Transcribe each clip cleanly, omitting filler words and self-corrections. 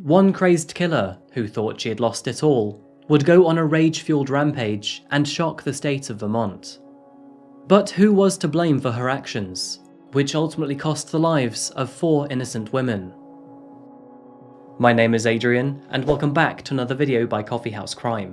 One crazed killer, who thought she had lost it all, would go on a rage-fueled rampage and shock the state of Vermont. But who was to blame for her actions, which ultimately cost the lives of 4 innocent women? My name is Adrian, and welcome back to another video by Coffeehouse Crime.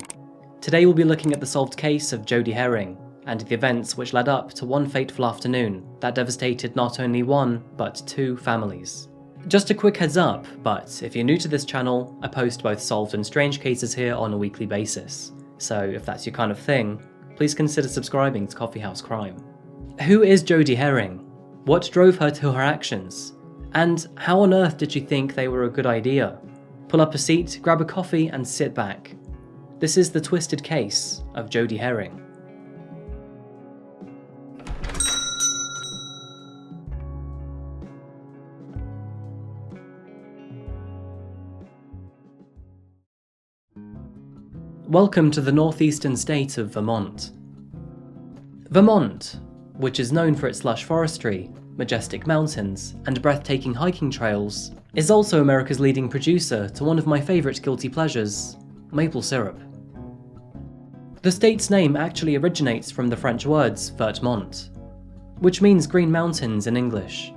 Today we'll be looking at the solved case of Jody Herring, and the events which led up to one fateful afternoon that devastated not only one, but 2 families. Just a quick heads up, but if you're new to this channel, I post both solved and strange cases here on a weekly basis, so if that's your kind of thing, please consider subscribing to Coffeehouse Crime. Who is Jody Herring? What drove her to her actions? And how on earth did she think they were a good idea? Pull up a seat, grab a coffee, and sit back. This is the twisted case of Jody Herring. Welcome to the northeastern state of Vermont. Vermont, which is known for its lush forestry, majestic mountains, and breathtaking hiking trails, is also America's leading producer to one of my favourite guilty pleasures, maple syrup. The state's name actually originates from the French words Vermont, which means green mountains in English.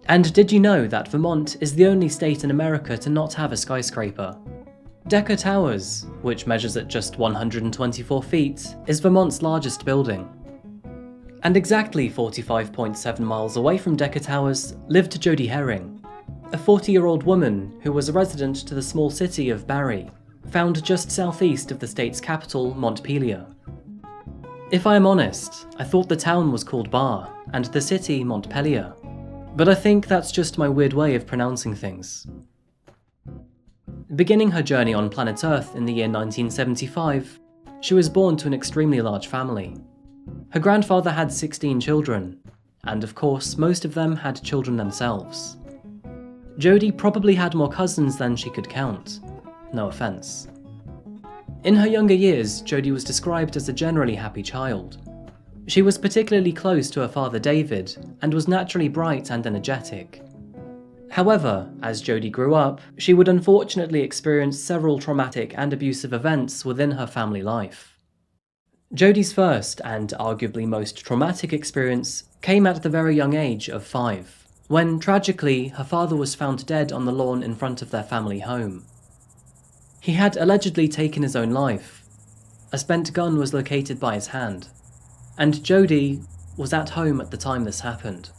And did you know that Vermont is the only state in America to not have a skyscraper? Decker Towers, which measures at just 124 feet, is Vermont's largest building. And exactly 45.7 miles away from Decker Towers lived Jody Herring, a 40-year-old woman who was a resident to the small city of Barre, found just southeast of the state's capital, Montpelier. If I am honest, I thought the town was called Barre and the city Montpelier, but I think that's just my weird way of pronouncing things. Beginning her journey on planet Earth in the year 1975, she was born to an extremely large family. Her grandfather had 16 children, and of course most of them had children themselves. Jody probably had more cousins than she could count, no offense. In her younger years, Jody was described as a generally happy child. She was particularly close to her father David, and was naturally bright and energetic. However, as Jody grew up, she would unfortunately experience several traumatic and abusive events within her family life. Jody's first, and arguably most traumatic experience, came at the very young age of 5, when, tragically, her father was found dead on the lawn in front of their family home. He had allegedly taken his own life. A spent gun was located by his hand, and Jody was at home at the time this happened.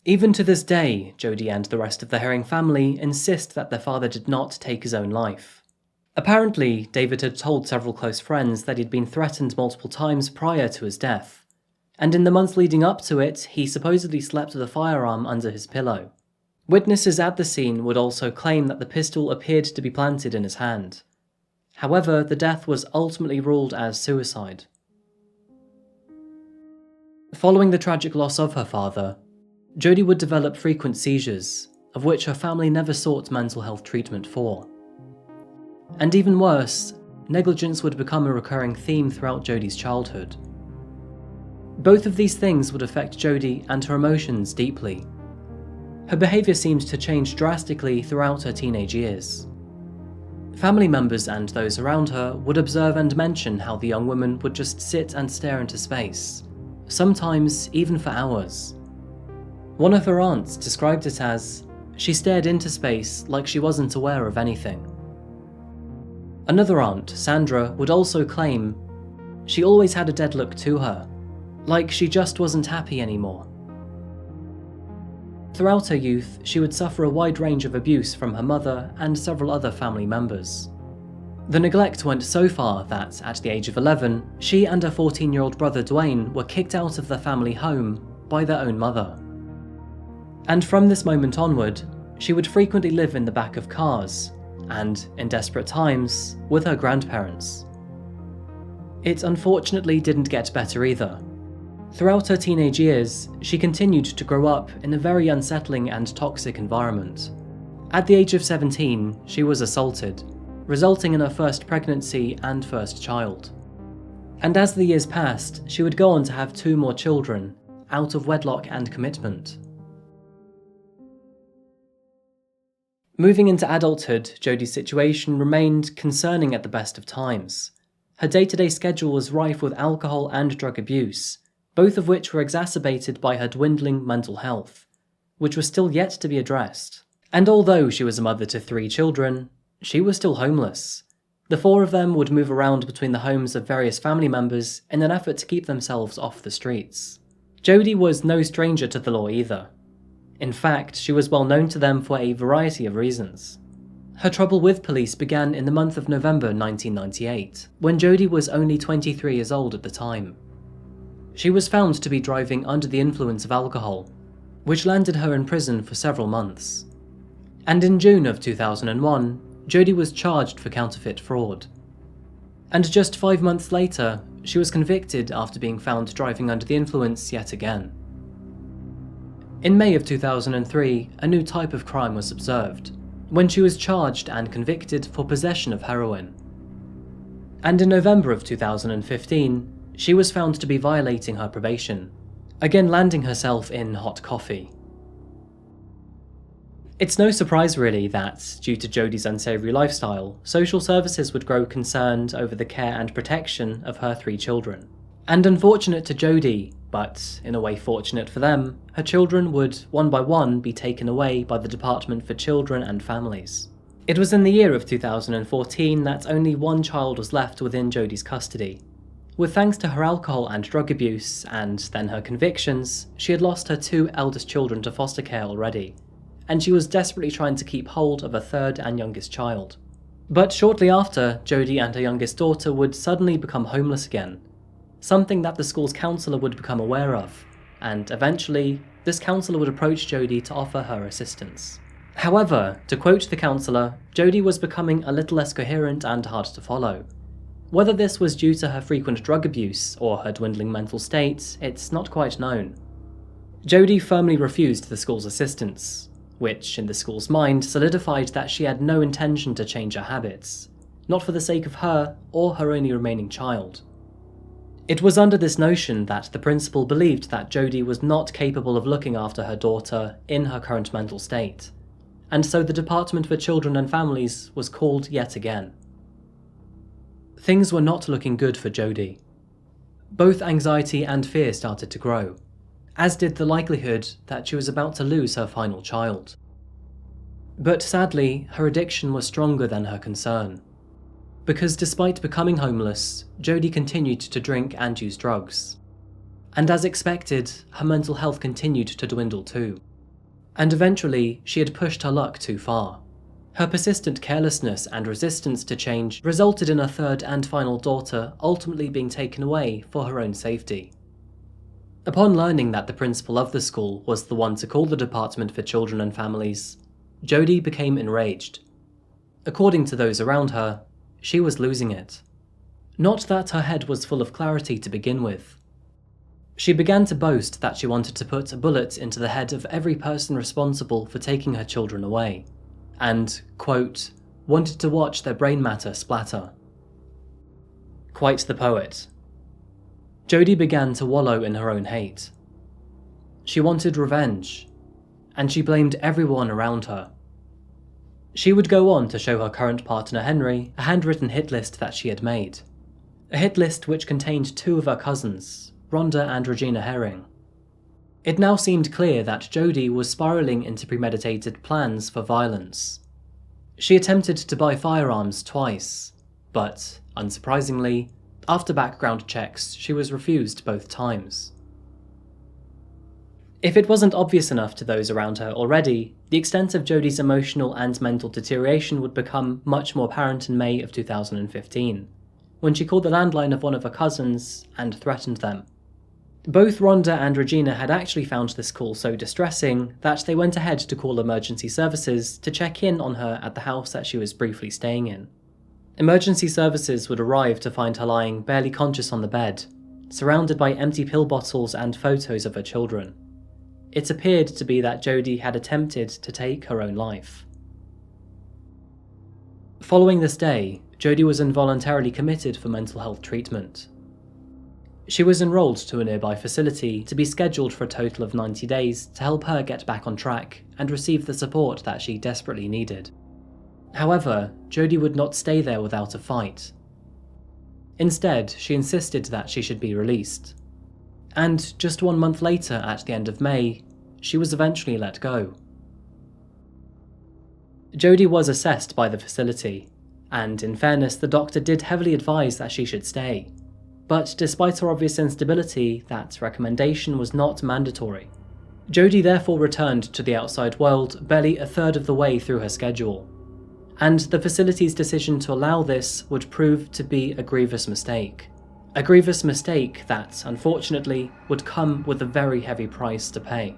Even to this day, Jody and the rest of the Herring family insist that their father did not take his own life. Apparently, David had told several close friends that he'd been threatened multiple times prior to his death, and in the months leading up to it, he supposedly slept with a firearm under his pillow. Witnesses at the scene would also claim that the pistol appeared to be planted in his hand. However, the death was ultimately ruled as suicide. Following the tragic loss of her father, Jody would develop frequent seizures, of which her family never sought mental health treatment for. And even worse, negligence would become a recurring theme throughout Jody's childhood. Both of these things would affect Jody and her emotions deeply. Her behaviour seemed to change drastically throughout her teenage years. Family members and those around her would observe and mention how the young woman would just sit and stare into space, sometimes even for hours. One of her aunts described it as, she stared into space like she wasn't aware of anything. Another aunt, Sandra, would also claim she always had a dead look to her, like she just wasn't happy anymore. Throughout her youth, she would suffer a wide range of abuse from her mother and several other family members. The neglect went so far that, at the age of 11, she and her 14-year-old brother Dwayne were kicked out of their family home by their own mother. And from this moment onward, she would frequently live in the back of cars, and, in desperate times, with her grandparents. It unfortunately didn't get better either. Throughout her teenage years, she continued to grow up in a very unsettling and toxic environment. At the age of 17, she was assaulted, resulting in her first pregnancy and first child. And as the years passed, she would go on to have 2 more children, out of wedlock and commitment. Moving into adulthood, Jody's situation remained concerning at the best of times. Her day-to-day schedule was rife with alcohol and drug abuse, both of which were exacerbated by her dwindling mental health, which was still yet to be addressed. And although she was a mother to 3 children, she was still homeless. The 4 of them would move around between the homes of various family members in an effort to keep themselves off the streets. Jody was no stranger to the law either. In fact, she was well known to them for a variety of reasons. Her trouble with police began in the month of November 1998, when Jody was only 23 years old at the time. She was found to be driving under the influence of alcohol, which landed her in prison for several months. And in June of 2001, Jody was charged for counterfeit fraud. And just 5 months later, she was convicted after being found driving under the influence yet again. In May of 2003, a new type of crime was observed, when she was charged and convicted for possession of heroin. And in November of 2015, she was found to be violating her probation, again landing herself in hot coffee. It's no surprise really that, due to Jody's unsavoury lifestyle, social services would grow concerned over the care and protection of her 3 children. And unfortunate to Jody, but in a way fortunate for them, her children would one by one be taken away by the Department for Children and Families. It was in the year of 2014 that only 1 child was left within Jody's custody. With thanks to her alcohol and drug abuse, and then her convictions, she had lost her 2 eldest children to foster care already, and she was desperately trying to keep hold of a 3rd and youngest child. But shortly after, Jody and her youngest daughter would suddenly become homeless again, something that the school's counsellor would become aware of, and eventually, this counsellor would approach Jody to offer her assistance. However, to quote the counsellor, Jody was becoming a little less coherent and hard to follow. Whether this was due to her frequent drug abuse or her dwindling mental state, it's not quite known. Jody firmly refused the school's assistance, which, in the school's mind, solidified that she had no intention to change her habits, not for the sake of her or her only remaining child. It was under this notion that the principal believed that Jody was not capable of looking after her daughter in her current mental state, and so the Department for Children and Families was called yet again. Things were not looking good for Jody. Both anxiety and fear started to grow, as did the likelihood that she was about to lose her final child. But sadly, her addiction was stronger than her concern. Because despite becoming homeless, Jody continued to drink and use drugs. And as expected, her mental health continued to dwindle too. And eventually, she had pushed her luck too far. Her persistent carelessness and resistance to change resulted in her 3rd and final daughter ultimately being taken away for her own safety. Upon learning that the principal of the school was the one to call the Department for Children and Families, Jody became enraged. According to those around her, she was losing it. Not that her head was full of clarity to begin with. She began to boast that she wanted to put a bullet into the head of every person responsible for taking her children away, and, quote, wanted to watch their brain matter splatter. Quite the poet. Jody began to wallow in her own hate. She wanted revenge, and she blamed everyone around her. She would go on to show her current partner Henry a handwritten hit list that she had made. A hit list which contained 2 of her cousins, Rhonda and Regina Herring. It now seemed clear that Jody was spiralling into premeditated plans for violence. She attempted to buy firearms twice, but, unsurprisingly, after background checks, she was refused both times. If it wasn't obvious enough to those around her already, the extent of Jody's emotional and mental deterioration would become much more apparent in May of 2015, when she called the landline of one of her cousins and threatened them. Both Rhonda and Regina had actually found this call so distressing that they went ahead to call emergency services to check in on her at the house that she was briefly staying in. Emergency services would arrive to find her lying barely conscious on the bed, surrounded by empty pill bottles and photos of her children. It appeared to be that Jody had attempted to take her own life. Following this day, Jody was involuntarily committed for mental health treatment. She was enrolled to a nearby facility to be scheduled for a total of 90 days to help her get back on track and receive the support that she desperately needed. However, Jody would not stay there without a fight. Instead, she insisted that she should be released. And just 1 month later, at the end of May, she was eventually let go. Jody was assessed by the facility, and in fairness, the doctor did heavily advise that she should stay. But despite her obvious instability, that recommendation was not mandatory. Jody therefore returned to the outside world barely a third of the way through her schedule, and the facility's decision to allow this would prove to be a grievous mistake. A grievous mistake that, unfortunately, would come with a very heavy price to pay.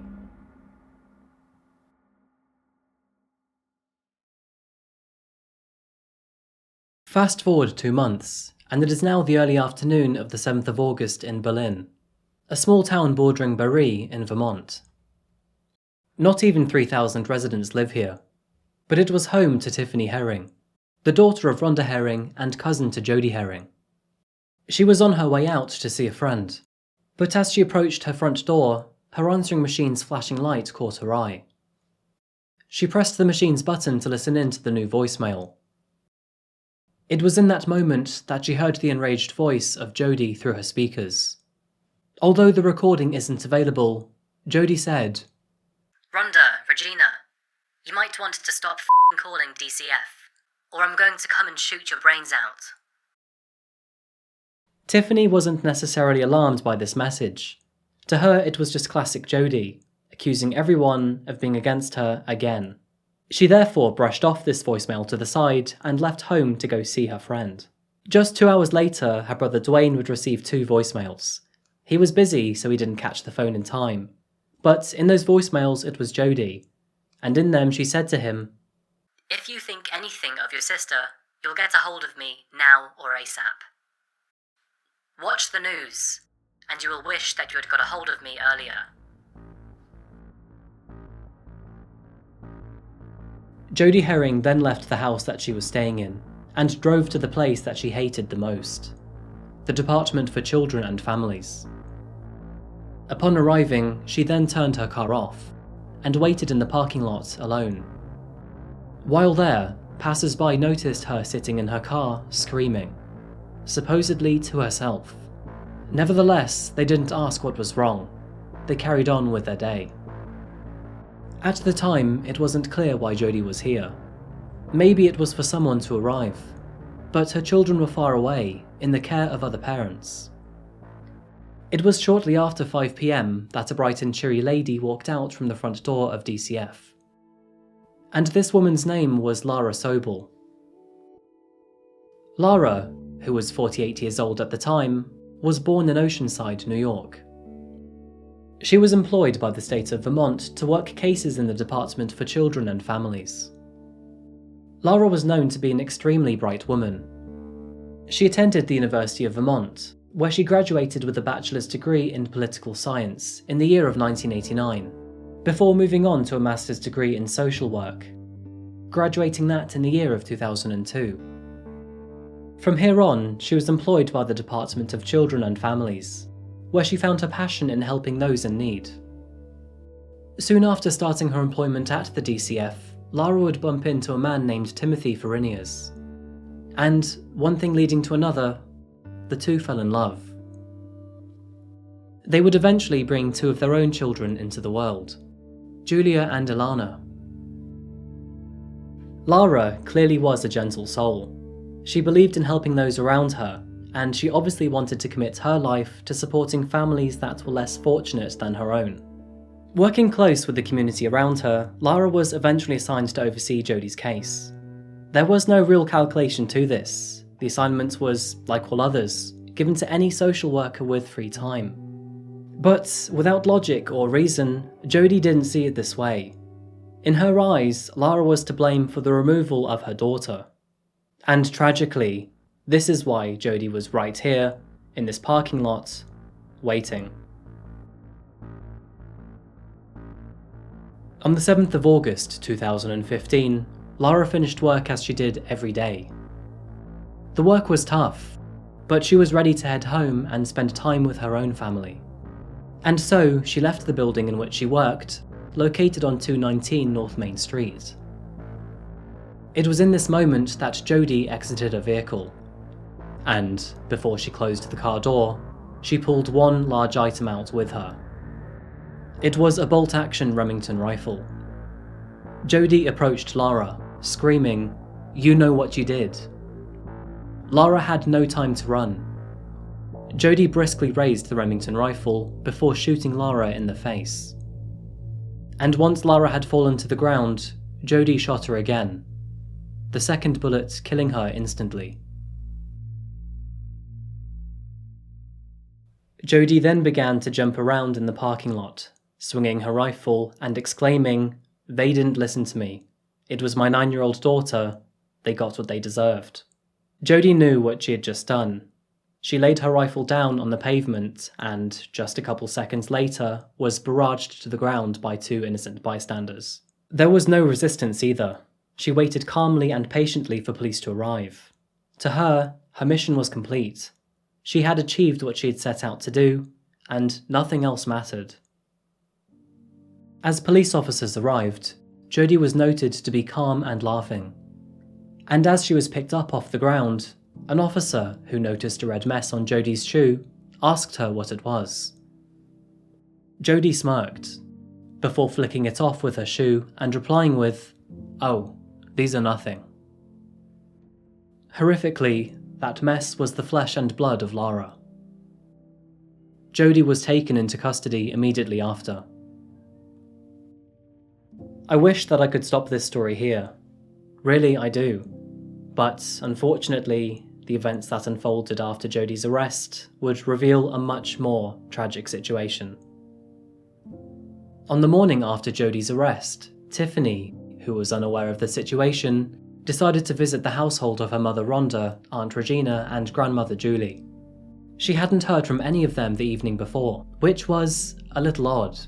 Fast forward 2 months, and it is now the early afternoon of the 7th of August in Berlin, a small town bordering Barre in Vermont. Not even 3,000 residents live here, but it was home to Tiffany Herring, the daughter of Rhonda Herring and cousin to Jody Herring. She was on her way out to see a friend, but as she approached her front door, her answering machine's flashing light caught her eye. She pressed the machine's button to listen in to the new voicemail. It was in that moment that she heard the enraged voice of Jody through her speakers. Although the recording isn't available, Jody said, "Rhonda, Regina, you might want to stop f***ing calling DCF, or I'm going to come and shoot your brains out." Tiffany wasn't necessarily alarmed by this message. To her, it was just classic Jody, accusing everyone of being against her again. She therefore brushed off this voicemail to the side and left home to go see her friend. Just 2 hours later, her brother Dwayne would receive 2 voicemails. He was busy, so he didn't catch the phone in time. But in those voicemails, it was Jody, and in them she said to him, "If you think anything of your sister, you'll get a hold of me now or ASAP. Watch the news, and you will wish that you had got a hold of me earlier." Jody Herring then left the house that she was staying in and drove to the place that she hated the most, the Department for Children and Families. Upon arriving, she then turned her car off and waited in the parking lot alone. While there, passers-by noticed her sitting in her car screaming, supposedly to herself. Nevertheless, they didn't ask what was wrong. They carried on with their day. At the time, it wasn't clear why Jody was here. Maybe it was for someone to arrive, but her children were far away, in the care of other parents. It was shortly after 5 p.m. that a bright and cheery lady walked out from the front door of DCF. And this woman's name was Lara Sobel. Lara, who was 48 years old at the time, was born in Oceanside, New York. She was employed by the state of Vermont to work cases in the Department for Children and Families. Lara was known to be an extremely bright woman. She attended the University of Vermont, where she graduated with a bachelor's degree in political science in the year of 1989, before moving on to a master's degree in social work, graduating that in the year of 2002. From here on, she was employed by the Department of Children and Families, where she found her passion in helping those in need. Soon after starting her employment at the DCF, Lara would bump into a man named Timothy Farinias. And, one thing leading to another, the two fell in love. They would eventually bring 2 of their own children into the world, Julia and Ilana. Lara clearly was a gentle soul. She believed in helping those around her, and she obviously wanted to commit her life to supporting families that were less fortunate than her own. Working close with the community around her, Lara was eventually assigned to oversee Jody's case. There was no real calculation to this. The assignment was, like all others, given to any social worker with free time. But without logic or reason, Jody didn't see it this way. In her eyes, Lara was to blame for the removal of her daughter. And tragically, this is why Jody was right here, in this parking lot, waiting. On the 7th of August 2015, Lara finished work as she did every day. The work was tough, but she was ready to head home and spend time with her own family. And so she left the building in which she worked, located on 219 North Main Street. It was in this moment that Jody exited her vehicle, and before she closed the car door, she pulled one large item out with her. It was a bolt-action Remington rifle. Jody approached Lara, screaming, "You know what you did." Lara had no time to run. Jody briskly raised the Remington rifle before shooting Lara in the face. And once Lara had fallen to the ground, Jody shot her again, the second bullet killing her instantly. Jody then began to jump around in the parking lot, swinging her rifle and exclaiming, "They didn't listen to me. It was my 9-year-old daughter. They got what they deserved." Jody knew what she had just done. She laid her rifle down on the pavement and, just a couple seconds later, was barraged to the ground by 2 innocent bystanders. There was no resistance either. She waited calmly and patiently for police to arrive. To her, her mission was complete. She had achieved what she had set out to do, and nothing else mattered. As police officers arrived, Jody was noted to be calm and laughing. And as she was picked up off the ground, an officer who noticed a red mess on Jody's shoe asked her what it was. Jody smirked, before flicking it off with her shoe and replying with, "Oh, these are nothing." Horrifically, that mess was the flesh and blood of Lara. Jody was taken into custody immediately after. I wish that I could stop this story here. Really, I do. But unfortunately, the events that unfolded after Jody's arrest would reveal a much more tragic situation. On the morning after Jody's arrest, Tiffany, who was unaware of the situation, decided to visit the household of her mother Rhonda, Aunt Regina, and grandmother Julie. She hadn't heard from any of them the evening before, which was a little odd.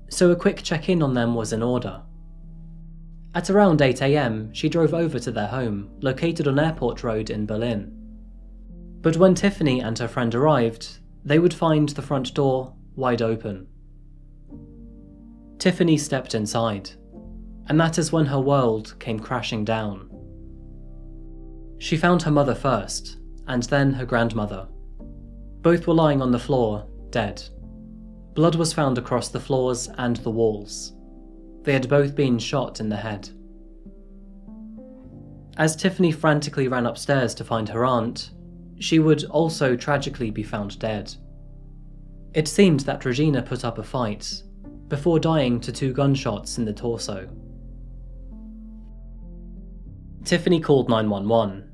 So a quick check-in on them was in order. At around 8 AM, she drove over to their home, located on Airport Road in Berlin. But when Tiffany and her friend arrived, they would find the front door wide open. Tiffany stepped inside, and that is when her world came crashing down. She found her mother first, and then her grandmother. Both were lying on the floor, dead. Blood was found across the floors and the walls. They had both been shot in the head. As Tiffany frantically ran upstairs to find her aunt, she would also tragically be found dead. It seemed that Regina put up a fight, before dying to 2 gunshots in the torso. Tiffany called 911,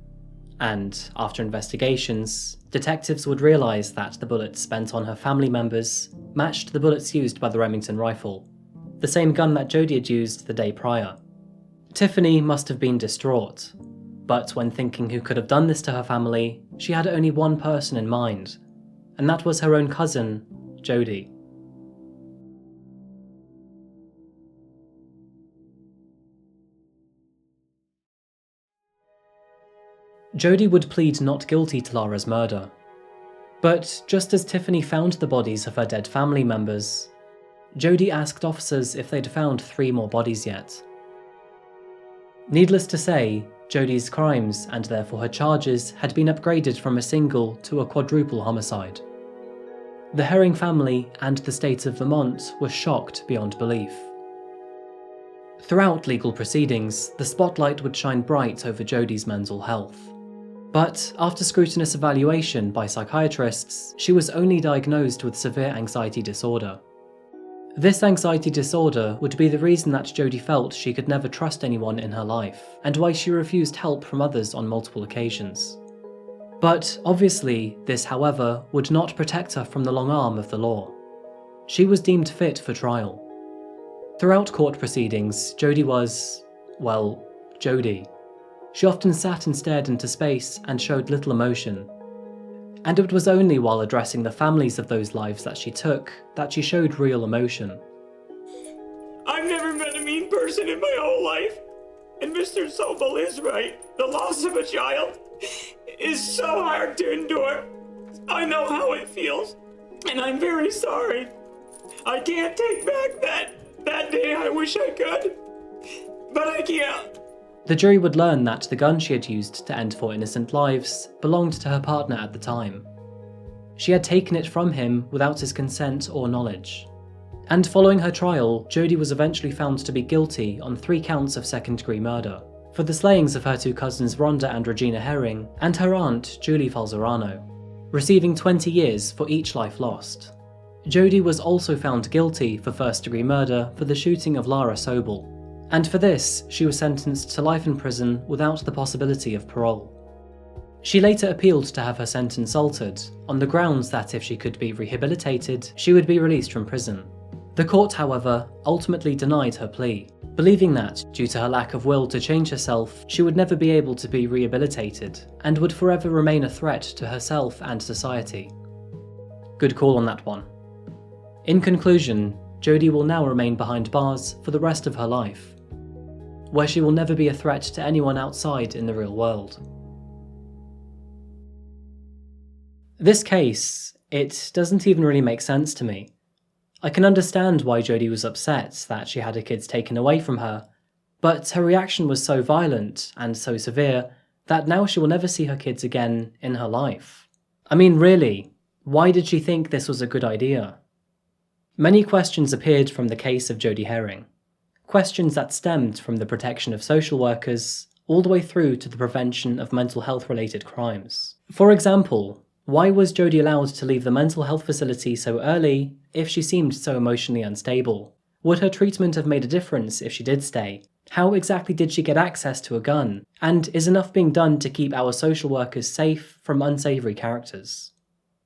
and after investigations, detectives would realise that the bullets spent on her family members matched the bullets used by the Remington rifle, the same gun that Jody had used the day prior. Tiffany must have been distraught, but when thinking who could have done this to her family, she had only one person in mind, and that was her own cousin, Jody. Jody would plead not guilty to Lara's murder. But just as Tiffany found the bodies of her dead family members, Jody asked officers if they'd found 3 more bodies yet. Needless to say, Jody's crimes, and therefore her charges, had been upgraded from a single to a quadruple homicide. The Herring family and the state of Vermont were shocked beyond belief. Throughout legal proceedings, the spotlight would shine bright over Jody's mental health. But after scrutinous evaluation by psychiatrists, she was only diagnosed with severe anxiety disorder. This anxiety disorder would be the reason that Jody felt she could never trust anyone in her life, and why she refused help from others on multiple occasions. But obviously, this, however, would not protect her from the long arm of the law. She was deemed fit for trial. Throughout court proceedings, Jody was, well, Jody. She often sat and stared into space and showed little emotion. And it was only while addressing the families of those lives that she took that she showed real emotion. I've never met a mean person in my whole life. And Mr. Sobel is right. The loss of a child is so hard to endure. I know how it feels, and I'm very sorry. I can't take back that day. I wish I could, but I can't. The jury would learn that the gun she had used to end 4 innocent lives belonged to her partner at the time. She had taken it from him without his consent or knowledge. And following her trial, Jody was eventually found to be guilty on 3 counts of second-degree murder for the slayings of her 2 cousins Rhonda and Regina Herring and her aunt Julie Falzerano, receiving 20 years for each life lost. Jody was also found guilty for first-degree murder for the shooting of Lara Sobel, and for this she was sentenced to life in prison without the possibility of parole. She later appealed to have her sentence altered, on the grounds that if she could be rehabilitated, she would be released from prison. The court, however, ultimately denied her plea, believing that, due to her lack of will to change herself, she would never be able to be rehabilitated, and would forever remain a threat to herself and society. Good call on that one. In conclusion, Jody will now remain behind bars for the rest of her life, where she will never be a threat to anyone outside in the real world. This case, it doesn't even really make sense to me. I can understand why Jody was upset that she had her kids taken away from her, but her reaction was so violent and so severe that now she will never see her kids again in her life. I mean, really, why did she think this was a good idea? Many questions appeared from the case of Jody Herring. Questions that stemmed from the protection of social workers all the way through to the prevention of mental health related crimes. For example, why was Jody allowed to leave the mental health facility so early if she seemed so emotionally unstable? Would her treatment have made a difference if she did stay? How exactly did she get access to a gun? And is enough being done to keep our social workers safe from unsavoury characters?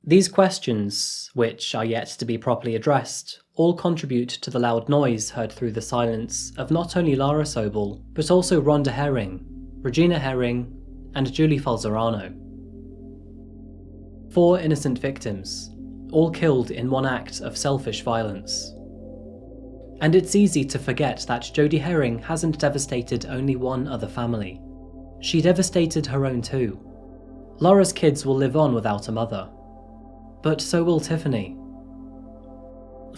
These questions, which are yet to be properly addressed, all contribute to the loud noise heard through the silence of not only Lara Sobel, but also Rhonda Herring, Regina Herring, and Julie Falzerano. 4 innocent victims, all killed in one act of selfish violence. And it's easy to forget that Jody Herring hasn't devastated only one other family. She devastated her own too. Lara's kids will live on without a mother. But so will Tiffany.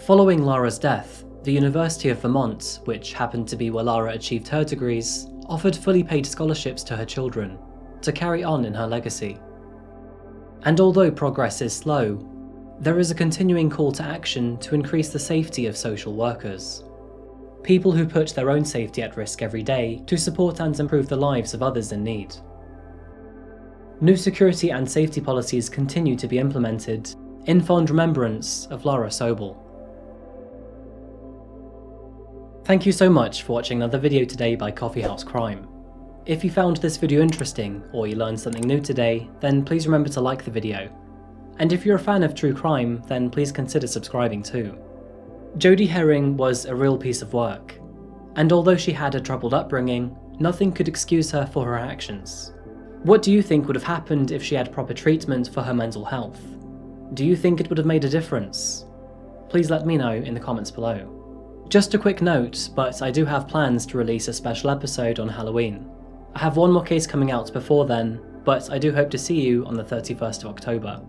Following Lara's death, the University of Vermont, which happened to be where Lara achieved her degrees, offered fully paid scholarships to her children, to carry on in her legacy. And although progress is slow, there is a continuing call to action to increase the safety of social workers. People who put their own safety at risk every day to support and improve the lives of others in need. New security and safety policies continue to be implemented in fond remembrance of Lara Sobel. Thank you so much for watching another video today by Coffeehouse Crime. If you found this video interesting, or you learned something new today, then please remember to like the video. And if you're a fan of true crime, then please consider subscribing too. Jody Herring was a real piece of work, and although she had a troubled upbringing, nothing could excuse her for her actions. What do you think would have happened if she had proper treatment for her mental health? Do you think it would have made a difference? Please let me know in the comments below. Just a quick note, but I do have plans to release a special episode on Halloween. I have one more case coming out before then, but I do hope to see you on the 31st of October.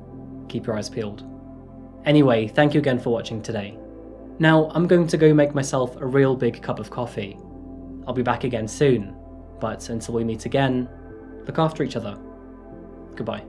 Keep your eyes peeled. Anyway, thank you again for watching today. Now, I'm going to go make myself a real big cup of coffee. I'll be back again soon, but until we meet again, look after each other. Goodbye.